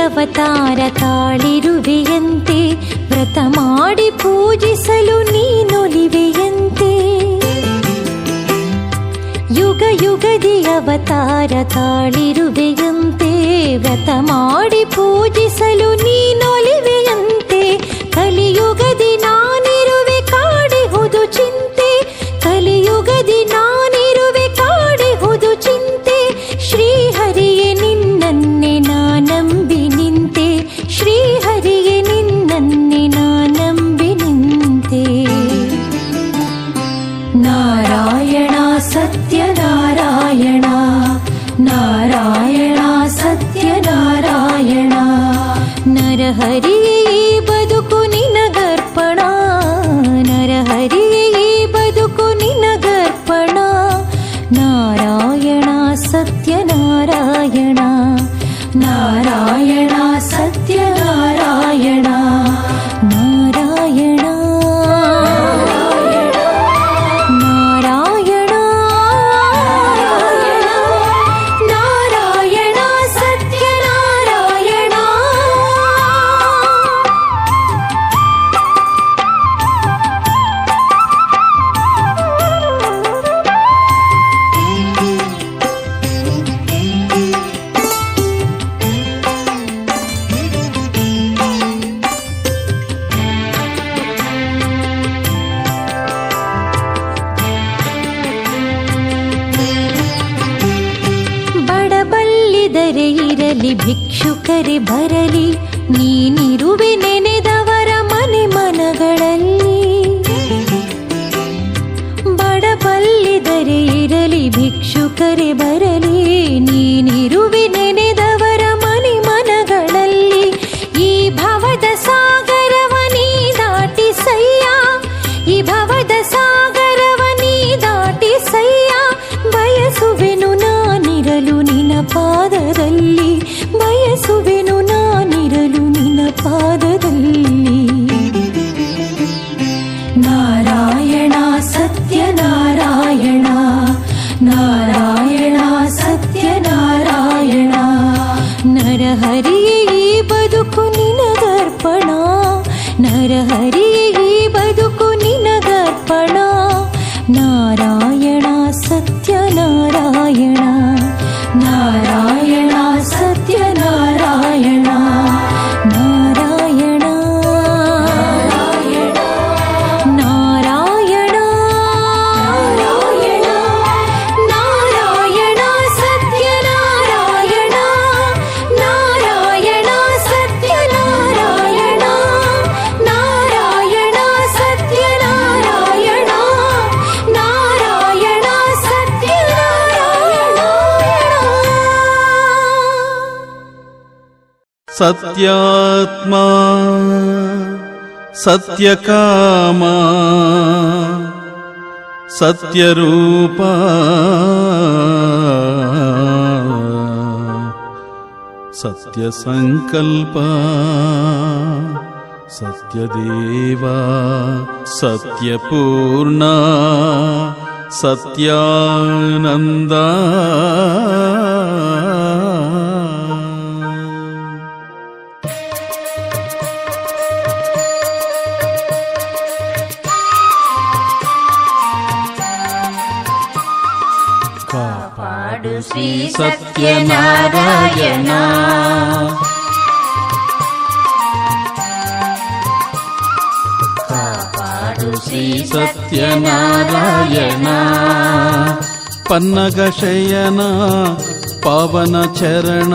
ಅವತಾರ ತಾಳಿರುವೆಯಂತೆ, ವ್ರತ ಮಾಡಿ ಪೂಜಿಸಲು ನೀನೊಲಿವೆಯಂತೆ. ಯುಗ ಯುಗದಿ ಅವತಾರ ತಾಳಿರುವೆಯಂತೆ, ವ್ರತ ಮಾಡಿ ಪೂಜಿಸಲು ನೀನೊಲಿವೆಯಂತೆ. ಕಲಿಯುಗದಿ ನಾನಿರುವೆ ಕಾಡಿಹುದು ಚಿಂತೆ, ಕಲಿಯುಗದಿ ನಾನಿರುವೆ ಕಾಡಿಹುದು ಚಿಂತೆ. ಶ್ರೀಹರಿಯೇ ನಿನ್ನನ್ನೇ ನಾನಂಬಿ ನಿಂತೆ, ಶ್ರೀಹರಿಯೇ ನಿನ್ನನ್ನೇ ನಾನಂಬಿ ನಿಂತೆ. ನಾರಾಯಣ ಸತ್ಯನಾರಾಯಣ, ನಾರಾಯಣ ಸತ್ಯನಾರಾಯಣ. ನರಹರಿಯೇ ಈ ಬದುಕು ನಿನಗರ್ಪಣ, ನರಹರಿಯೇ ಈ ಬದುಕು ನಿನಗರ್ಪಣ. ನಾರಾಯಣ ಸತ್ಯನಾರಾಯಣ, ನಾರಾಯಣ ಸತ್ಯನಾರಾಯಣ. ನಾರಾಯಣ ಇರಲಿ ಭಿಕ್ಷುಕರೇ ಬರಲಿ, ನೀನಿರುವೆ ನೆನೆದವರ ಮನೆ ಮನಗಳಲ್ಲಿ. ಬಡಬಲ್ಲಿದರೆ ಇರಲಿ ಭಿಕ್ಷುಕರೇ ಬರಲಿ, ನೀನಿರುವೆ ನೆನೆದವರ ಮನೆ ಮನಗಳಲ್ಲಿ. ಈ ಭವದ ಸಾಗರವ ನೀ ದಾಟಿಸಯ್ಯ, ಈ ಭವದ ಸಾಗರವ ನೀ ದಾಟಿಸಯ್ಯ. ಬಯಸುವೆನು ನಾನಿರಲು ನಿನ್ನ ಪಾದದಲ್ಲಿ, ಬಯಸುವೆನು ನಾನಿರಲು ನಿನ್ನ ಪಾದದಲ್ಲಿ. ನಾರಾಯಣ ಸತ್ಯನಾರಾಯಣ, ನಾರಾಯಣ ಸತ್ಯನಾರಾಯಣ. ನರಹರಿಯೇ ಈ ಬದುಕು ನಿನಗರ್ಪಣ, ನರಹರಿಯೇ ಈ ಬದುಕು ನಿನಗರ್ಪಣ. ನಾರಾಯಣ ಸತ್ಯನಾರಾಯಣ, ನಾರಾಯಣ ಸತ್ಯನಾರಾಯಣ. ನಾರಾಯಣ ನಾರಾಯಣ ನಾರಾಯಣ ನಾರಾಯಣ ಸತ್ಯನಾರಾಯಣ, ನಾರಾಯಣ ಸತ್ಯನಾರಾಯಣ, ನಾರಾಯಣ ಸತ್ಯನಾರಾಯಣ, ನಾರಾಯಣ ಸತ್ಯನಾರಾಯಣ. ಸತ್ಯಾತ್ಮ ಸತ್ಯಕಾಮ ಸತ್ಯರೂಪ ಸತ್ಯಸಂಕಲ್ಪ ಸತ್ಯದೇವ ಸತ್ಯಪೂರ್ಣ ಸತ್ಯಾನಂದ. ಕಾಪಾಡು ಶ್ರೀ ಸತ್ಯನಾರಾಯಣ, ಕಾಪಾಡು ಶ್ರೀ ಸತ್ಯನಾರಾಯಣ. ಪನ್ನಗ ಶಯನ ಪಾವನ ಚರಣ,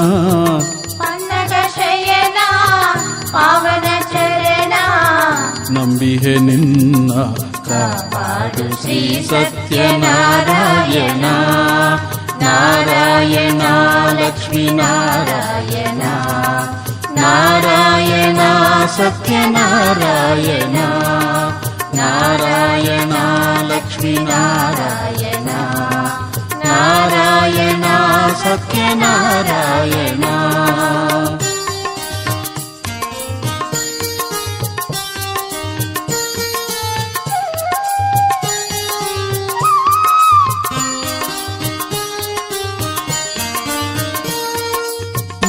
ಪನ್ನಗ ಶಯನ ಪಾವನ ಚರಣ. ನಂಬಿಹೆ ನಿನ್ನ ಕಾಪಾಡು ಶ್ರೀ ಸತ್ಯನಾರಾಯಣ, ನಾರಾಯಣ ಲಕ್ಷ್ಮೀ ನಾರಾಯಣ, ನಾರಾಯಣ ಸತ್ಯನಾರಾಯಣ, ನಾರಾಯಣ ಲಕ್ಷ್ಮೀ ನಾರಾಯಣ, ನಾರಾಯಣ ಸತ್ಯನಾರಾಯಣ.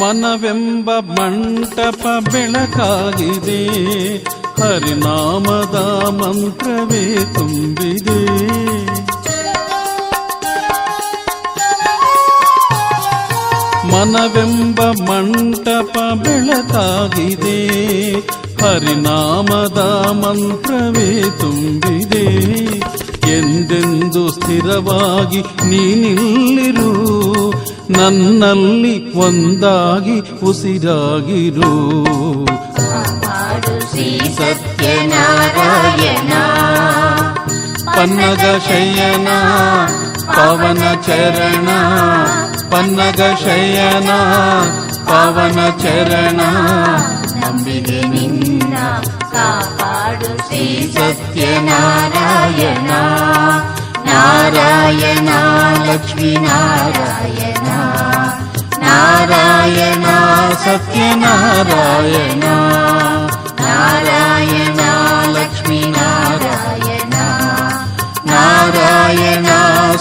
ಮನ ಮನವೆಂಬ ಮಂಟಪ ಬೆಳಕಾಗಿದೆ, ಹರಿನಾಮದ ಮಂತ್ರವೇ ತುಂಬಿದೆ. ಮನವೆಂಬ ಮಂಟಪ ಬೆಳಕಾಗಿದೆ, ಹರಿನಾಮದ ಮಂತ್ರವೇ ತುಂಬಿದೆ. ಎಂದೆಂದು ಸ್ಥಿರವಾಗಿ ನೀನಿಲ್ಲಿರು, ನನ್ನಲ್ಲಿ ಒಂದಾಗಿ ಉಸಿರಾಗಿರು. ಕಾಪಾಡು ಶ್ರೀ ಸತ್ಯನಾರಾಯಣ, ಪನ್ನಗ ಶಯನ ಪವನ ಚರಣ, ಪನ್ನಗ ಶಯನ ಪವನ ಚರಣ. ನಂಬಿದೆ ನಿನ್ನ ಕಾಪಾಡು ಶ್ರೀ ಸತ್ಯನಾರಾಯಣ. ನಾರಾಯಣ ಲಕ್ಷ್ಮೀ ನಾರಾಯಣ, ನಾರಾಯಣ ಸತ್ಯನಾರಾಯಣ, ನಾರಾಯಣ ಲಕ್ಷ್ಮೀ ನಾರಾಯಣ, ನಾರಾಯಣ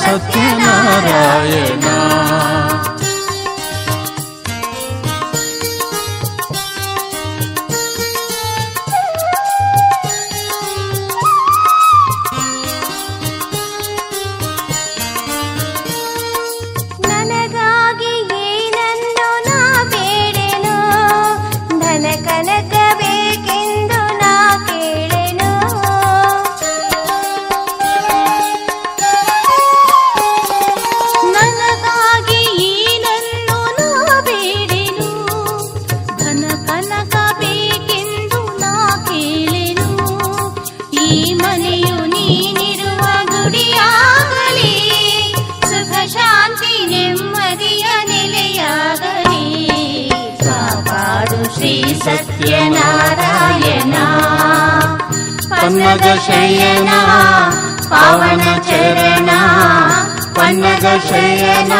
ಸತ್ಯನಾರಾಯಣ. ನನಗಾಗಿ ಏನನ್ನು ನಾ ಬೇಡೆನು, ಧನ ಕನಕ ಬೇಕೆಂದು ನಾ ಕೇಳೆನು. ನನಗಾಗಿ ಏನನ್ನು ನಾ ಬೇಡೆನು, ಧನ ಕನಕ ಬೇಕೆಂದು ನಾ ಕೇಳೆನು. ಈ ಮನೆಯು ನೀನಿರುವ ಗುಡಿಯಾಗಲಿ, ಸುಖ ಶಾಂತಿ ನೆಮ್ಮದಿಯ ನೆಲೆಯಾಗಲಿ. ಕಾಪಾಡು ಶ್ರೀ ಸತ್ಯನಾರಾಯಣ, ಪನ್ನಗ ಶಯನ ಪವನ ಚರಣ, ಪನ್ನಗ ಶಯನ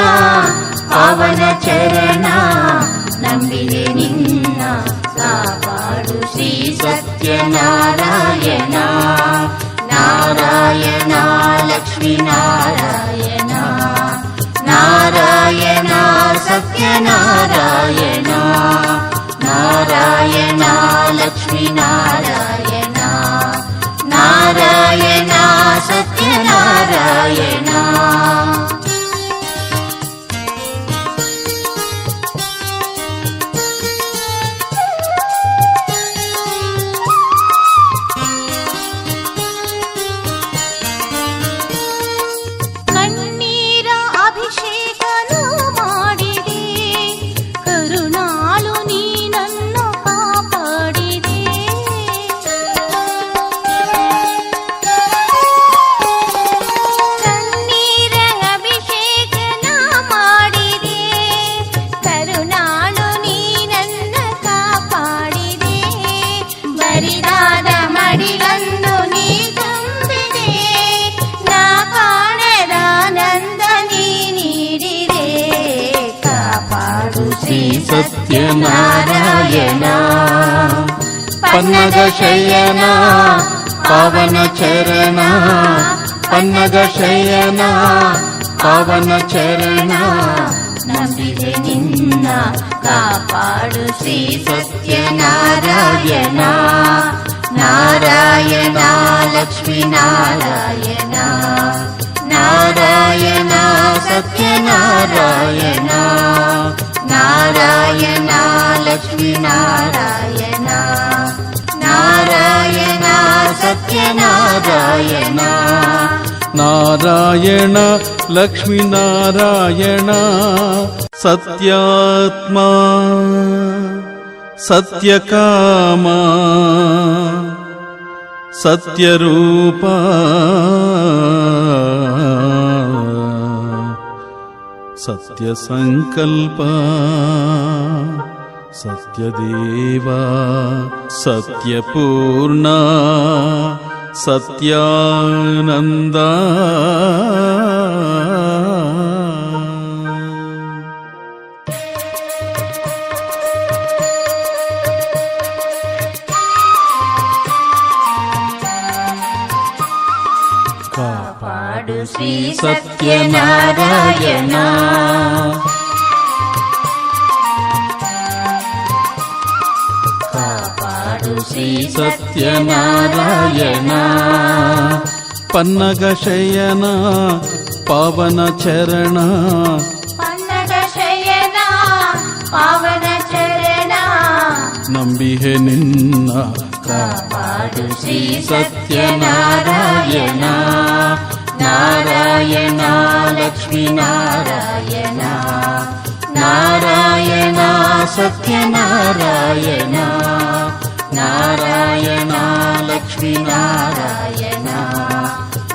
ಪವನ ಚರಣ. ನಂಬಿದೆ ನಿನ್ನ ಕಾಪಾಡು ಶ್ರೀ ಸತ್ಯನಾರಾಯಣ. ನಾರಾಯಣ ಲಕ್ಷ್ಮೀ ನಾರಾಯಣ, ನಾರಾಯಣ ಸತ್ಯನಾರಾಯಣ, ನಾರಾಯಣ ಲಕ್ಷ್ಮೀ ನಾರಾಯಣ, ನಾರಾಯಣ ಸತ್ಯನಾರಾಯಣ. ಕಣ್ಣೀರ ಅಭಿಷೇಕನು ಮಾಡಿದೆ, ಕರುಣಾಳು ನೀನನ್ನು ಕಾಪಾಡಿದೆ. ಕಣ್ಣೀರ ಅಭಿಷೇಕನ ಮಾಡಿದೆ, ಕರುಣಾಳು ನೀನನ್ನು ಕಾಪಾಡಿದೆ. ಬರಿದಾದ ಮಡಿಲನ್ನು ನೀ ತುಂಬಿದೆ, ನಾ ಕಾಣದ ಆನಂದ ನೀ ನೀಡಿದೆ. ಕಾಪಾಡು ಶ್ರೀ ಸತ್ಯನಾರಾಯಣ, ಪನ್ನಗ ಶಯನ ಪವನ ಚರಣ, ಪನ್ನಗ ಶಯನ ಪವನ ಚರಣ. ನಂಬಿದೆ ನಿನ್ನ ಕಾಪಾಡು ಶ್ರೀ ಸತ್ಯನಾರಾಯಣ. ನಾರಾಯಣ ಲಕ್ಷ್ಮೀ ನಾರಾಯಣ, ನಾರಾಯಣ ಸತ್ಯನಾರಾಯಣ, ನಾರಾಯಣ ಲಕ್ಷ್ಮೀ ನಾರಾಯಣ, ನಾರಾಯಣ ಸತ್ಯನಾರಾಯಣ. ನಾರಾಯಣ ಲಕ್ಷ್ಮೀ ನಾರಾಯಣ, ಸತ್ಯಾತ್ಮ ಸತ್ಯಕಾಮ ಸತ್ಯರೂಪ, ಸತ್ಯಸಂಕಲ್ಪ ಸತ್ಯದೇವ, ಸತ್ಯಪೂರ್ಣ ಸತ್ಯಾನಂದ. ಕಾಪಾಡು ಶ್ರೀ ಸತ್ಯನಾರಾಯಣ. ಕಾಪಾಡು ಶ್ರೀ ಸತ್ಯನಾರಾಯಣ ಪನ್ನಗ ಶಯನ ಪಾವನ ಚರಣ ಪನ್ನಗ ಶಯನ ಪಾವನ ಚರಣ ನಂಬಿಹೆ ನಿನ್ನ ಕಾಪಾಡು ಶ್ರೀ ಸತ್ಯನಾರಾಯಣ ನಾರಾಯಣ ಲಕ್ಷ್ಮೀ ನಾರಾಯಣ ನಾರಾಯಣ ಸತ್ಯನಾರಾಯಣ ನಾರಾಯಣ ಲಕ್ಷ್ಮೀ ನಾರಾಯಣ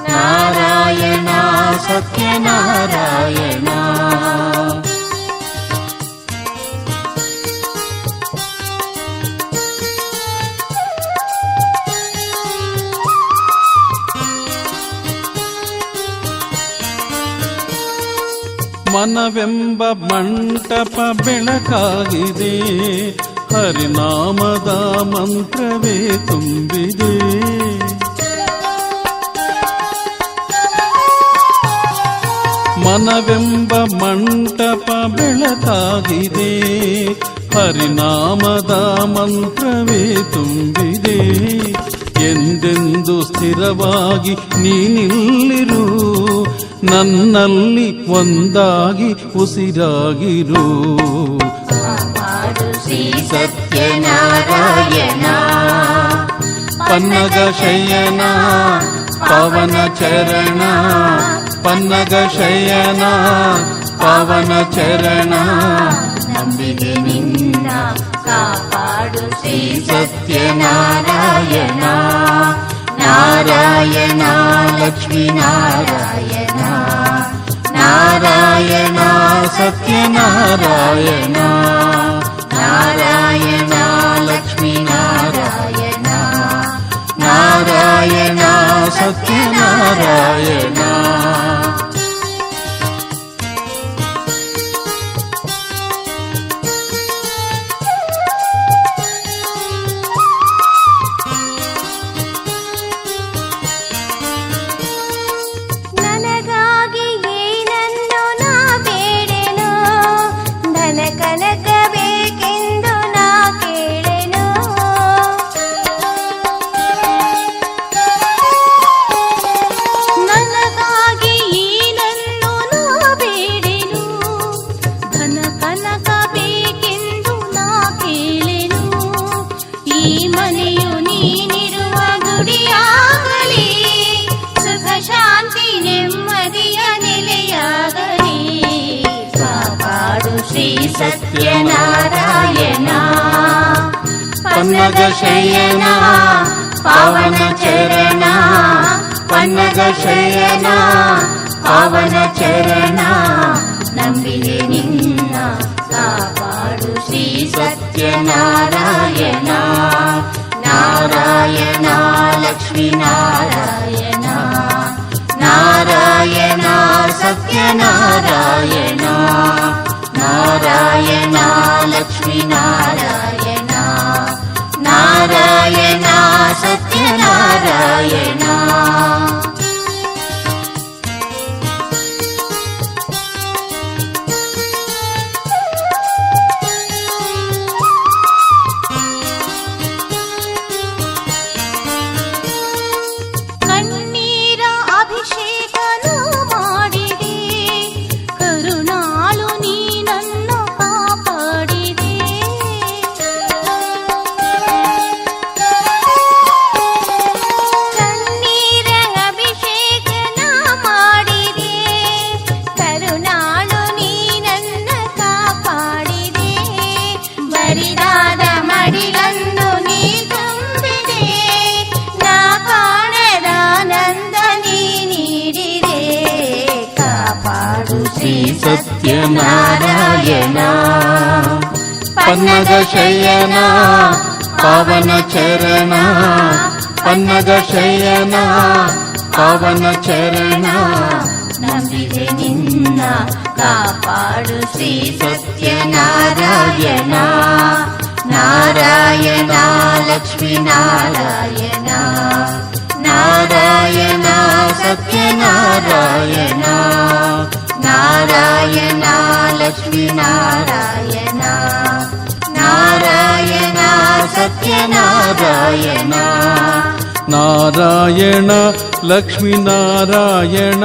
ನಾರಾಯಣ ಸತ್ಯನಾರಾಯಣ ಮನವೆಂಬ ಮಂಟಪ ಬೆಳಕಾಗಿದೆ ಹರಿನಾಮದ ಮಂತ್ರವೇ ತುಂಬಿದೆ ಮನವೆಂಬ ಮಂಟಪ ಬೆಳಕಾಗಿದೆ ಹರಿನಾಮದ ಮಂತ್ರವೇ ತುಂಬಿದೆ ಎಂದೆಂದು ಸ್ಥಿರವಾಗಿ ನೀನಿಲ್ಲಿರು ನನ್ನಲ್ಲಿ ಒಂದಾಗಿ ಉಸಿರಾಗಿರು ಕಾಪಾಡು ಶ್ರೀ ಸತ್ಯನಾರಾಯಣ ಪನ್ನಗ ಶಯನ ಪವನ ಚರಣ ಪನ್ನಗ ಶಯನ ಪವನ ಚರಣ ನಂಬಿದೆ ನಿನ್ನ ಕಾಪಾಡು ಶ್ರೀ ಸತ್ಯನಾರಾಯಣ ನಾರಾಯಣ ಲಕ್ಷ್ಮೀ ನಾರಾಯಣ ನಾರಾಯಣ ಸತ್ಯನಾರಾಯಣ ನಾರಾಯಣ ಲಕ್ಷ್ಮೀ ನಾರಾಯಣ ನಾರಾಯಣ ಸತ್ಯನಾರಾಯಣ ನನಗಾಗಿ ಏನನ್ನು ನಾ ಬೇಡೆನು ಧನ ಕನಕ ಬೇಕೆಂದು ನಾ ಕೇಳೆನು ನನಗಾಗಿ ಏನನ್ನು ನಾ ಬೇಡೆನು ಧನ ಕನಕ ಬೇಕೆಂದು ನಾ ಕೇಳೆನು ಈ ಮನೆಯು ನೀನಿರುವ ಗುಡಿಯಾಗಲಿ ಸುಖ ಶಾಂತಿ ನೆಮ್ಮದಿಯ ನೆಲೆಯಾಗಲಿ ಕಾಪಾಡು ಶ್ರೀ ಸತ್ಯನಾರಾಯಣ ಪನ್ನಗ ಶಯನ ಪಾವನ ಚರಣ ಪನ್ನಗ ಶಯನ ಪಾವನ ಚರಣ ನಂಬಿದೆ ನಿನ್ನ ಕಾಪಾಡು ಶ್ರೀ ಸತ್ಯನಾರಾಯಣ ನಾರಾಯಣ ಲಕ್ಷ್ಮೀ ನಾರಾಯಣ ನಾರಾಯಣ ಸತ್ಯನಾರಾಯಣ ನಾರಾಯಣ ಲಕ್ಷ್ಮೀ ನಾರಾಯಣ ನಾರಾಯಣ ಸತ್ಯನಾರಾಯಣ ಕಣ್ಣೀರ ಅಭಿಷೇಕನು ಮಾಡಿದೆ ಕರುಣಾಳು ನೀನನ್ನು ಕಾಪಾಡಿದೆ ಕಣ್ಣೀರ ಅಭಿಷೇಕನ ಮಾಡಿದೆ ಕರುಣಾಳು ನೀನನ್ನು ಕಾಪಾಡಿದೆ ಬರಿದಾದ ಮಡಿಲನ್ನು ನೀ ತುಂಬಿದೆ ನಾ ಕಾಣದ ಆನಂದ ನೀ ನೀಡಿದೆ ಕಾಪಾಡು ಶ್ರೀ ಸತ್ಯನಾರಾಯಣ ಪನ್ನಗ ಶಯನ ಪಾವನ ಚರಣ ಪನ್ನಗ ಶಯನ ಪಾವನ ಚರಣ ನಂಬಿದೆ ನಿನ್ನ ಕಾಪಾಡು ಶ್ರೀ ಸತ್ಯನಾರಾಯಣ ನಾರಾಯಣ ಲಕ್ಷ್ಮೀ ನಾರಾಯಣ ನಾರಾಯಣ ಸತ್ಯನಾರಾಯಣ ನಾರಾಯಣ ಲಕ್ಷ್ಮೀ ನಾರಾಯಣ ನಾರಾಯಣ ಸತ್ಯ ನಾರಾಯಣ ಲಕ್ಷ್ಮೀ ನಾರಾಯಣ.